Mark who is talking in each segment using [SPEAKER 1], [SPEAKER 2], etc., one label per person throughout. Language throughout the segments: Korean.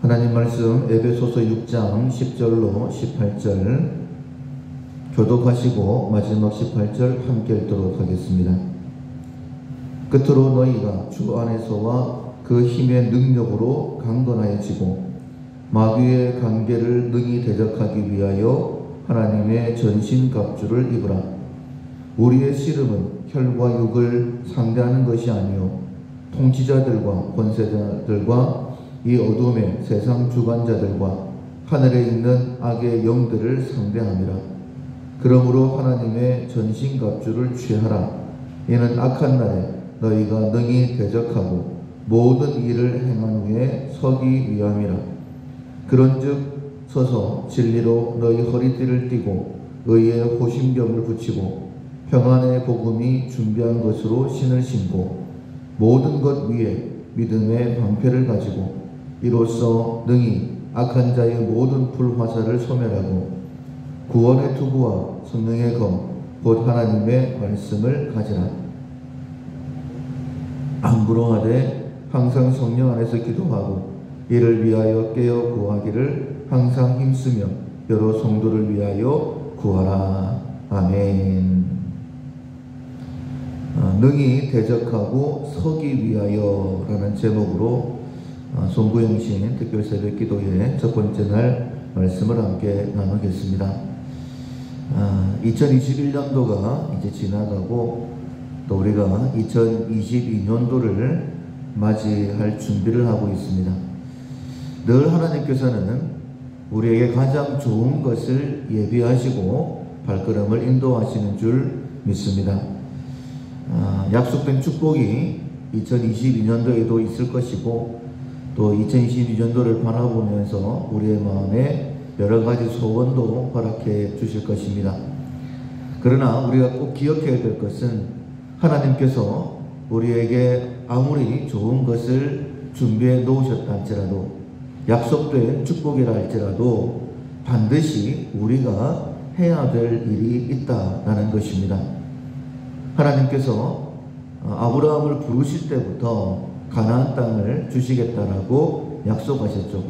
[SPEAKER 1] 하나님 말씀 에베소서 6장 10절로 18절 교독하시고 마지막 18절 함께 읽도록 하겠습니다. 끝으로 너희가 주 안에서와 그 힘의 능력으로 강건하여지고 마귀의 관계를 능히 대적하기 위하여 하나님의 전신갑주를 입으라. 우리의 씨름은 혈과 육을 상대하는 것이 아니요 통치자들과 권세자들과 이 어둠의 세상 주관자들과 하늘에 있는 악의 영들을 상대함이라. 그러므로 하나님의 전신갑주를 취하라. 이는 악한 날에 너희가 능히 대적하고 모든 일을 행한 후에 서기 위함이라. 그런즉 서서 진리로 너희 허리띠를 띠고 의의 호심병을 붙이고 평안의 복음이 준비한 것으로 신을 신고 모든 것 위에 믿음의 방패를 가지고 이로써 능히 악한 자의 모든 불화살을 소멸하고 구원의 투구와 성령의 검 곧 하나님의 말씀을 가지라. 안부로하되 항상 성령 안에서 기도하고 이를 위하여 깨어 구하기를 항상 힘쓰며 여러 성도를 위하여 구하라. 아멘. 능히 대적하고 서기 위하여 라는 제목으로 송구영신 특별 새벽 기도의 첫 번째 날 말씀을 함께 나누겠습니다. 2021년도가 이제 지나가고 또 우리가 2022년도를 맞이할 준비를 하고 있습니다. 늘 하나님께서는 우리에게 가장 좋은 것을 예비하시고 발걸음을 인도하시는 줄 믿습니다. 약속된 축복이 2022년도에도 있을 것이고 또 2022년도를 바라보면서 우리의 마음에 여러 가지 소원도 허락해 주실 것입니다. 그러나 우리가 꼭 기억해야 될 것은 하나님께서 우리에게 아무리 좋은 것을 준비해 놓으셨다 할지라도 약속된 축복이라 할지라도 반드시 우리가 해야 될 일이 있다라는 것입니다. 하나님께서 아브라함을 부르실 때부터 가나안 땅을 주시겠다라고 약속하셨죠.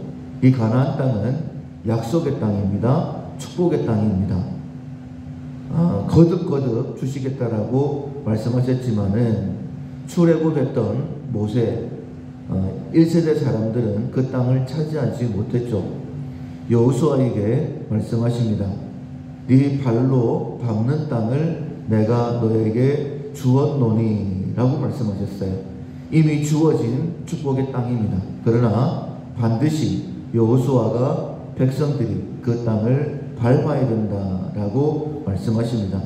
[SPEAKER 1] 이 가나안 땅은 약속의 땅입니다. 축복의 땅입니다. 거듭 주시겠다라고 말씀하셨지만은 출애굽했던 모세 1세대 사람들은 그 땅을 차지하지 못했죠. 여호수아에게 말씀하십니다. 네 발로 밟는 땅을 내가 너에게 주었노니 라고 말씀하셨어요. 이미 주어진 축복의 땅입니다. 그러나 반드시 여호수아가 백성들이 그 땅을 밟아야 된다라고 말씀하십니다.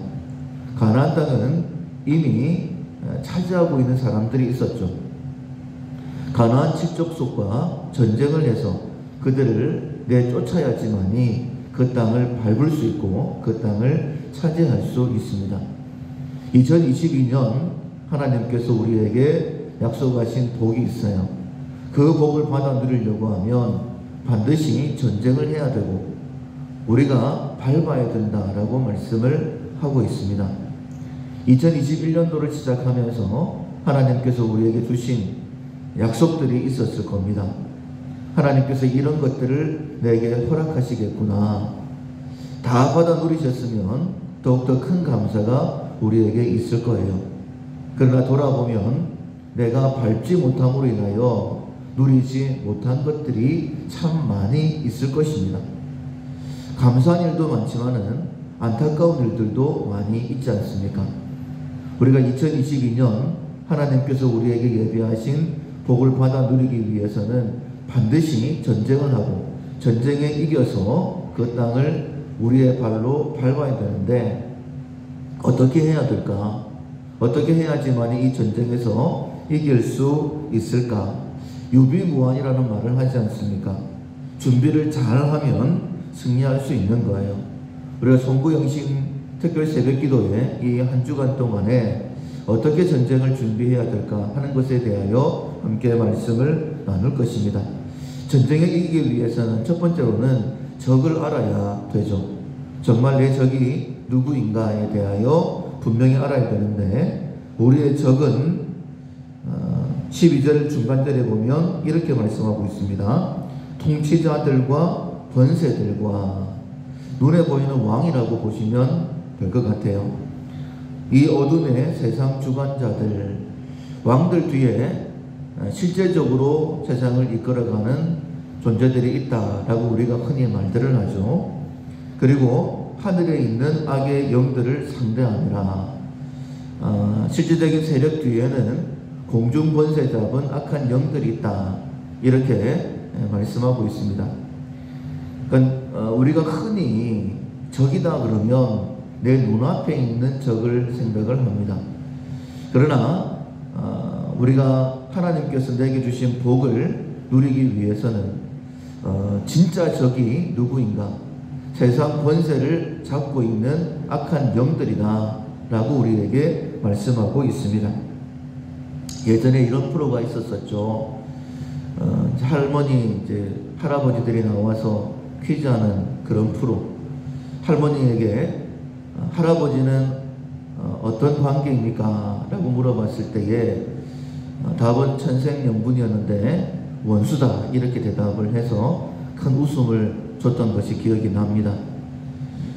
[SPEAKER 1] 가나안 땅은 이미 차지하고 있는 사람들이 있었죠. 가나안 칠족속과 전쟁을 해서 그들을 내쫓아야지만이 그 땅을 밟을 수 있고 그 땅을 차지할 수 있습니다. 2022년 하나님께서 우리에게 약속하신 복이 있어요. 그 복을 받아 누리려고 하면 반드시 전쟁을 해야 되고 우리가 밟아야 된다라고 말씀을 하고 있습니다. 2021년도를 시작하면서 하나님께서 우리에게 주신 약속들이 있었을 겁니다. 하나님께서 이런 것들을 내게 허락하시겠구나. 다 받아 누리셨으면 더욱더 큰 감사가 우리에게 있을 거예요. 그러나 돌아보면 내가 밟지 못함으로 인하여 누리지 못한 것들이 참 많이 있을 것입니다. 감사한 일도 많지만은 안타까운 일들도 많이 있지 않습니까? 우리가 2022년 하나님께서 우리에게 예비하신 복을 받아 누리기 위해서는 반드시 전쟁을 하고 전쟁에 이겨서 그 땅을 우리의 발로 밟아야 되는데 어떻게 해야 될까? 어떻게 해야지만 이 전쟁에서 이길 수 있을까? 유비무환이라는 말을 하지 않습니까? 준비를 잘하면 승리할 수 있는 거예요. 우리가 송구영신 특별 새벽기도에 이 한 주간 동안에 어떻게 전쟁을 준비해야 될까 하는 것에 대하여 함께 말씀을 나눌 것입니다. 전쟁에 이기기 위해서는 첫 번째로는 적을 알아야 되죠. 정말 내 적이 누구인가에 대하여 분명히 알아야 되는데 우리의 적은 12절 중간절에 보면 이렇게 말씀하고 있습니다. 통치자들과 권세들과 눈에 보이는 왕이라고 보시면 될 것 같아요. 이 어둠의 세상 주관자들, 왕들 뒤에 실제적으로 세상을 이끌어가는 존재들이 있다라고 우리가 흔히 말들을 하죠. 그리고 하늘에 있는 악의 영들을 상대하느라 실질적인 세력 뒤에는 공중 권세 잡은 악한 영들이 있다, 이렇게 말씀하고 있습니다. 그러니까 우리가 흔히 적이다 그러면 내 눈앞에 있는 적을 생각을 합니다. 그러나 우리가 하나님께서 내게 주신 복을 누리기 위해서는 진짜 적이 누구인가? 세상 권세를 잡고 있는 악한 영들이다 라고 우리에게 말씀하고 있습니다. 예전에 이런 프로가 있었었죠. 할머니, 할아버지들이 나와서 퀴즈하는 그런 프로. 할머니에게 할아버지는 어떤 관계입니까? 라고 물어봤을 때에 답은 천생연분이었는데 원수다, 이렇게 대답을 해서 큰 웃음을 줬던 것이 기억이 납니다.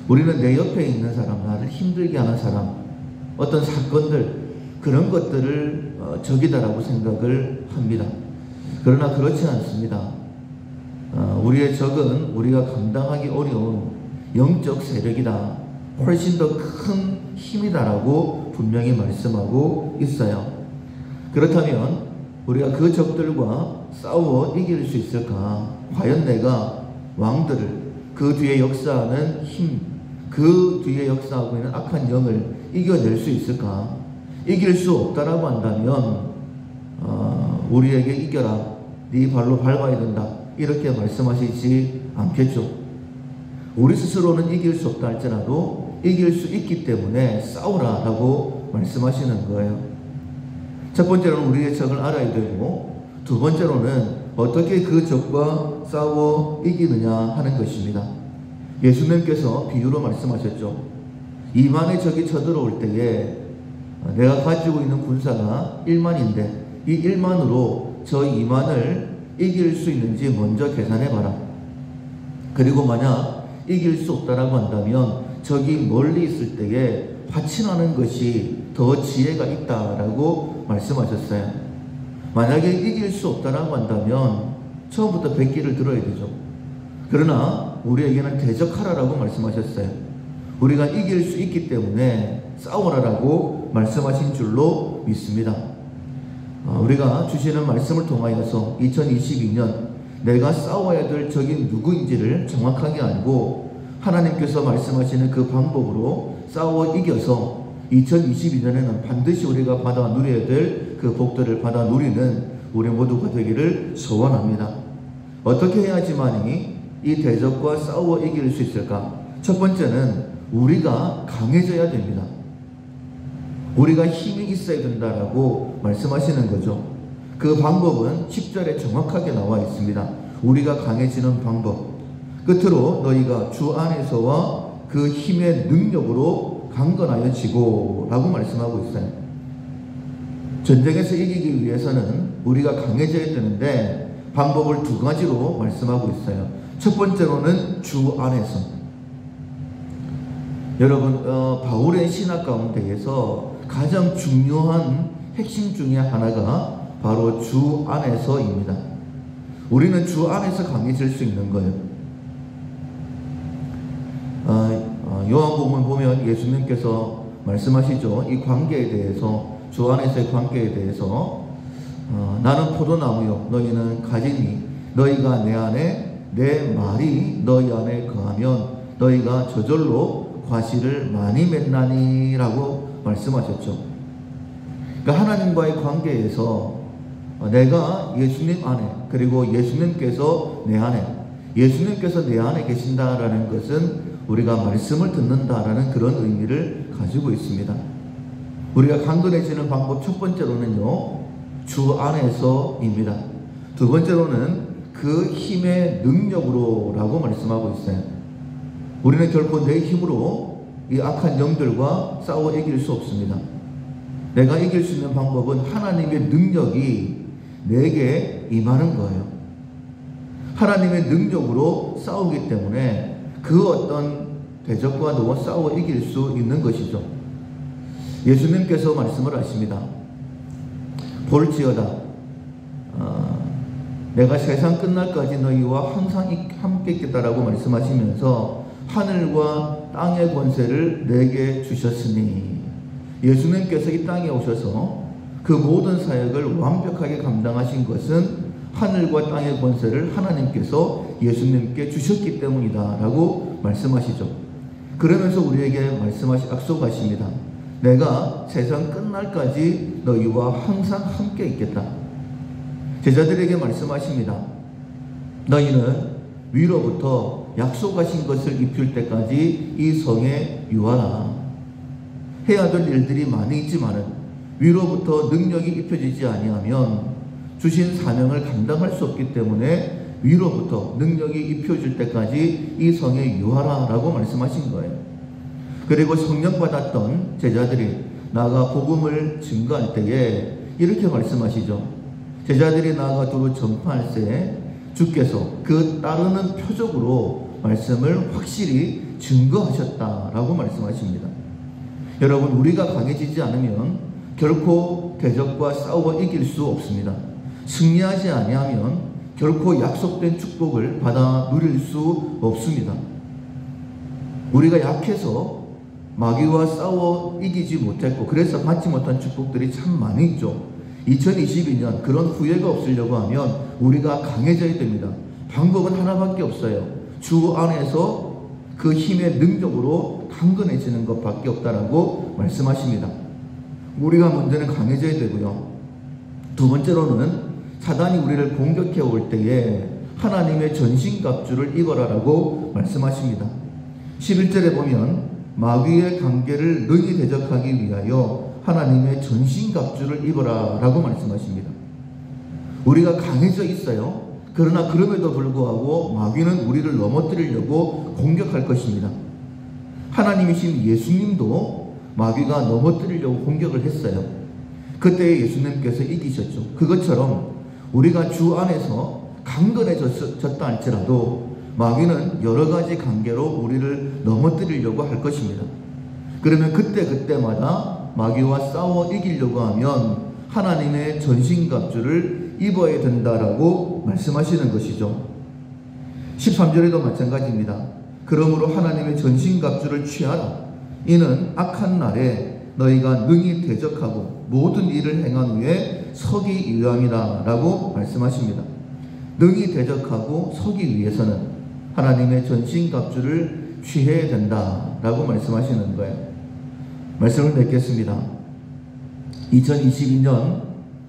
[SPEAKER 1] 우리는 내 옆에 있는 사람, 나를 힘들게 하는 사람, 어떤 사건들, 그런 것들을 적이다라고 생각을 합니다. 그러나 그렇지 않습니다. 우리의 적은 우리가 감당하기 어려운 영적 세력이다, 훨씬 더 큰 힘이다라고 분명히 말씀하고 있어요. 그렇다면 우리가 그 적들과 싸워 이길 수 있을까? 과연 내가 왕들을, 그 뒤에 역사하는 힘, 그 뒤에 역사하고 있는 악한 영을 이겨낼 수 있을까? 이길 수 없다라고 한다면 우리에게 이겨라, 네 발로 밟아야 된다, 이렇게 말씀하시지 않겠죠. 우리 스스로는 이길 수 없다 할지라도 이길 수 있기 때문에 싸우라 라고 말씀하시는 거예요. 첫 번째로는 우리의 적을 알아야 되고, 두 번째로는 어떻게 그 적과 싸워 이기느냐 하는 것입니다. 예수님께서 비유로 말씀하셨죠. 2만의 적이 쳐들어올 때에 내가 가지고 있는 군사가 1만인데 이 1만으로 저 2만을 이길 수 있는지 먼저 계산해봐라. 그리고 만약 이길 수 없다라고 한다면 적이 멀리 있을 때에 화친하는 것이 더 지혜가 있다라고 말씀하셨어요. 만약에 이길 수 없다라고 한다면 처음부터 백기를 들어야 되죠. 그러나 우리에게는 대적하라라고 말씀하셨어요. 우리가 이길 수 있기 때문에 싸우라라고 말씀하신 줄로 믿습니다. 우리가 주시는 말씀을 통하여서 2022년 내가 싸워야 될 적이 누구인지를 정확하게 알고 하나님께서 말씀하시는 그 방법으로 싸워 이겨서 2022년에는 반드시 우리가 받아 누려야 될 그 복들을 받아 누리는 우리 모두가 되기를 소원합니다. 어떻게 해야지만이 이 대적과 싸워 이길 수 있을까? 첫 번째는 우리가 강해져야 됩니다. 우리가 힘이 있어야 된다라고 말씀하시는 거죠. 그 방법은 10절에 정확하게 나와 있습니다. 우리가 강해지는 방법. 끝으로 너희가 주 안에서와 그 힘의 능력으로 강건하여 지고 라고 말씀하고 있어요. 전쟁에서 이기기 위해서는 우리가 강해져야 되는데 방법을 두 가지로 말씀하고 있어요. 첫 번째로는 주 안에서. 여러분, 바울의 신학 가운데에서 가장 중요한 핵심 중에 하나가 바로 주 안에서입니다. 우리는 주 안에서 강해질 수 있는 거예요. 요한복음을 보면 예수님께서 말씀하시죠. 이 관계에 대해서, 주 안에서의 관계에 대해서 나는 포도나무요 너희는 가지니 너희가 내 안에 내 말이 너희 안에 거하면 너희가 저절로 과실을 많이 맺나니 라고 말씀하셨죠. 그러니까 하나님과의 관계에서 내가 예수님 안에, 그리고 예수님께서 내 안에, 예수님께서 내 안에 계신다라는 것은 우리가 말씀을 듣는다라는 그런 의미를 가지고 있습니다. 우리가 강건해지는 방법 첫 번째로는요, 주 안에서입니다. 두 번째로는 그 힘의 능력으로 라고 말씀하고 있어요. 우리는 결코 내 힘으로 이 악한 영들과 싸워 이길 수 없습니다. 내가 이길 수 있는 방법은 하나님의 능력이 내게 임하는 거예요. 하나님의 능력으로 싸우기 때문에 그 어떤 대적과도 싸워 이길 수 있는 것이죠. 예수님께서 말씀을 하십니다. 볼지어다 내가 세상 끝날까지 너희와 항상 함께 있겠다라고 말씀하시면서 하늘과 땅의 권세를 내게 주셨으니, 예수님께서 이 땅에 오셔서 그 모든 사역을 완벽하게 감당하신 것은 하늘과 땅의 권세를 하나님께서 예수님께 주셨기 때문이다 라고 말씀하시죠. 그러면서 우리에게 약속하십니다. 내가 세상 끝날까지 너희와 항상 함께 있겠다. 제자들에게 말씀하십니다. 너희는 위로부터 약속하신 것을 입힐 때까지 이 성에 유하라. 해야 될 일들이 많이 있지만은 위로부터 능력이 입혀지지 아니하면 주신 사명을 감당할 수 없기 때문에 위로부터 능력이 입혀질 때까지 이 성에 유하라 라고 말씀하신 거예요. 그리고 성령 받았던 제자들이 나아가 복음을 증거할 때에 이렇게 말씀하시죠. 제자들이 나아가 두루 전파할 때 주께서 그 따르는 표적으로 말씀을 확실히 증거하셨다라고 말씀하십니다. 여러분, 우리가 강해지지 않으면 결코 대적과 싸워 이길 수 없습니다. 승리하지 아니하면 결코 약속된 축복을 받아 누릴 수 없습니다. 우리가 약해서 마귀와 싸워 이기지 못했고 그래서 받지 못한 축복들이 참 많이 있죠. 2022년 그런 후회가 없으려고 하면 우리가 강해져야 됩니다. 방법은 하나밖에 없어요. 주 안에서 그 힘의 능력으로 강건해지는 것밖에 없다라고 말씀하십니다. 우리가 먼저는 강해져야 되고요. 두 번째로는 사단이 우리를 공격해 올 때에 하나님의 전신갑주를 입어라라고 말씀하십니다. 11절에 보면 마귀의 관계를 능히 대적하기 위하여 하나님의 전신갑주를 입어라 라고 말씀하십니다. 우리가 강해져 있어요. 그러나 그럼에도 불구하고 마귀는 우리를 넘어뜨리려고 공격할 것입니다. 하나님이신 예수님도 마귀가 넘어뜨리려고 공격을 했어요. 그때 예수님께서 이기셨죠. 그것처럼 우리가 주 안에서 강건해졌다 할지라도 마귀는 여러 가지 관계로 우리를 넘어뜨리려고 할 것입니다. 그러면 그때마다 마귀와 싸워 이기려고 하면 하나님의 전신갑주를 입어야 된다라고 말씀하시는 것이죠. 13절에도 마찬가지입니다. 그러므로 하나님의 전신갑주를 취하라. 이는 악한 날에 너희가 능히 대적하고 모든 일을 행한 후에 서기 위함이라 라고 말씀하십니다. 능히 대적하고 서기 위해서는 하나님의 전신갑주를 취해야 된다라고 말씀하시는 거예요. 말씀을 맺겠습니다. 2022년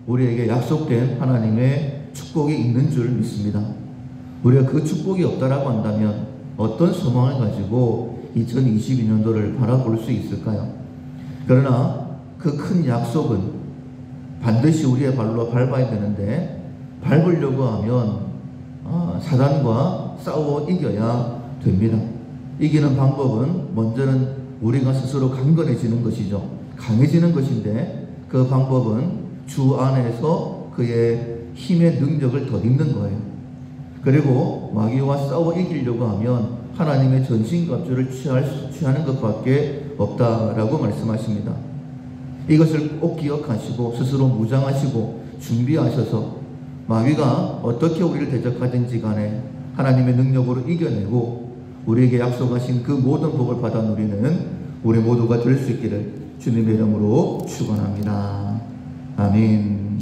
[SPEAKER 1] 우리에게 약속된 하나님의 축복이 있는 줄 믿습니다. 우리가 그 축복이 없다라고 한다면 어떤 소망을 가지고 2022년도를 바라볼 수 있을까요? 그러나 그 큰 약속은 반드시 우리의 발로 밟아야 되는데 밟으려고 하면 사단과 싸워 이겨야 됩니다. 이기는 방법은 먼저는 우리가 스스로 강건해지는 것이죠. 강해지는 것인데 그 방법은 주 안에서 그의 힘의 능력을 덧입는 거예요. 그리고 마귀와 싸워 이기려고 하면 하나님의 전신갑주를 취하는 것밖에 없다라고 말씀하십니다. 이것을 꼭 기억하시고 스스로 무장하시고 준비하셔서 마귀가 어떻게 우리를 대적하든지 간에 하나님의 능력으로 이겨내고 우리에게 약속하신 그 모든 복을 받아 누리는 우리 모두가 될 수 있기를 주님의 이름으로 축원합니다. 아멘.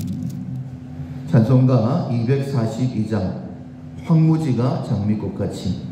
[SPEAKER 1] 찬송가 242장 황무지가 장미꽃같이